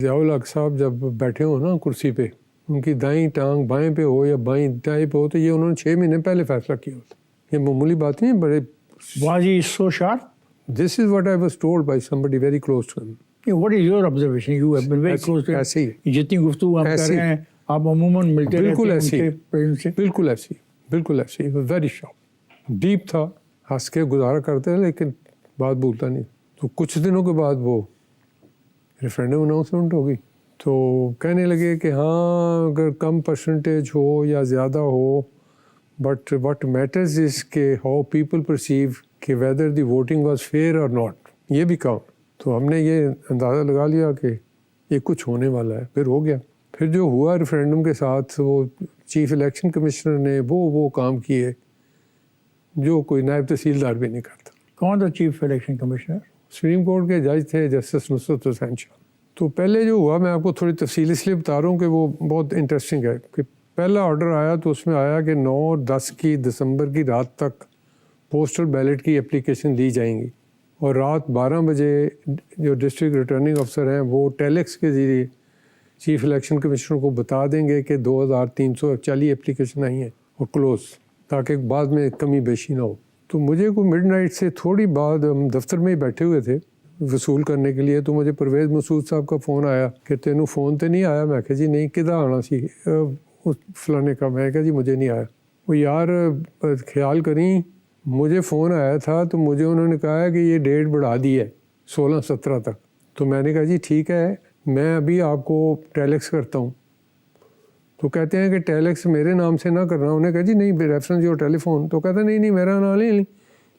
ضیاء الحق صاحب جب بیٹھے ہو نا کرسی پہ، ان کی دائیں ٹانگ بائیں پہ ہو یا بائیں دائیں پہ ہو، تو یہ انہوں نے 6 مہینے پہلے فیصلہ کیا ہوتا. یہ معمولی بات نہیں ہے. بڑے Was he so sharp? This is what I was told by somebody very close to him. What is your observation? You have been very close to him. ایسے ہی جتنی گفتگو آپ کر رہے ہیں آپ عموماً ملتے رہتے بالکل ہیں ان ایسے کے ہی پیرنٹس سے. بالکل ایسے ہی بالکل ایسے ہی ویری شارپ ڈیپ تھا. ہنس کے گزارا کرتے ہیں لیکن بات بھولتا نہیں. تو کچھ دنوں کے بعد وہ ریفرینڈم اناؤنسمنٹ ہوگی تو کہنے لگے کہ ہاں اگر کم پرسنٹیج ہو یا زیادہ ہو، بٹ واٹ میٹرز از کہ ہاؤ پیپل پرسیو کہ whether the voting was fair اور ناٹ. یہ بھی کہا. تو ہم نے یہ اندازہ لگا لیا کہ یہ کچھ ہونے والا ہے. پھر ہو گیا. پھر جو ہوا ریفرینڈم کے ساتھ وہ چیف الیکشن کمشنر نے وہ کام کیے جو کوئی نائب تحصیلدار بھی نہیں کرتا. کون تھا chief election commissioner? Supreme court کے جج تھے جسٹس نصرت حسین شاہ. تو پہلے جو ہوا میں آپ کو تھوڑی تفصیل اس لیے بتا رہا ہوں کہ وہ بہت انٹرسٹنگ ہے کہ پہلا آرڈر آیا تو اس میں آیا کہ 9-10 کی دسمبر کی رات تک پوسٹل بیلٹ کی اپلیکیشن لی جائیں گی اور رات 12 بجے جو ڈسٹرکٹ ریٹرننگ افسر ہیں وہ ٹیلیکس کے ذریعے چیف الیکشن کمشنر کو بتا دیں گے کہ 2340 اپلیکیشن آئی ہیں اور کلوز، تاکہ بعد میں کمی بیشی نہ ہو. تو مجھے کوئی مڈ نائٹ سے تھوڑی بعد ہم دفتر میں ہی بیٹھے ہوئے تھے وصول کرنے کے لیے، تو مجھے پرویز مسعود صاحب کا فون آیا کہ تینوں فون تو نہیں آیا؟ میں کہا جی نہیں، کدھر آنا سی فلانے کا. میں کہا جی مجھے نہیں آیا. وہ یار خیال کریں مجھے فون آیا تھا تو مجھے انہوں نے کہا ہے کہ یہ ڈیٹ بڑھا دی ہے 16-17 تک. تو میں نے کہا جی ٹھیک ہے میں ابھی آپ کو ٹیلیکس کرتا ہوں. تو کہتے ہیں کہ ٹیلیکس میرے نام سے نہ کرنا. انہوں نے کہا جی نہیں ریفرنس یور ٹیلی فون. تو کہتا نہیں میرا نام نہیں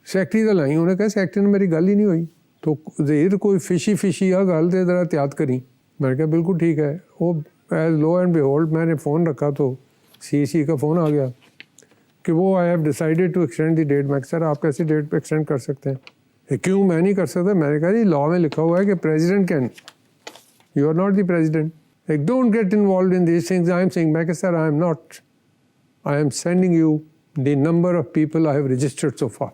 سیکٹری کا لائی. انہوں نے کہا سیکٹری نے میری گل ہی نہیں ہوئی. تو ظہیر کوئی فشی آ گل دے ذرا احتیاط کریں. میں نے کہا بالکل ٹھیک ہے. وہ ایز لو اینڈ بیہولڈ میں نے فون رکھا تو سی کا فون آ گیا کہ وہ I have decided to extend the date. میں سر آپ کیسے ڈیٹ پہ ایکسٹینڈ کر سکتے ہیں؟ کیوں میں نہیں کر سکتا؟ میں نے کہا جی لاء میں لکھا ہوا ہے کہ president can, you are not the president. Like, don't get involved in these things. I am saying, میں کہ sir, I am not. I am sending you the number of people I have registered so far.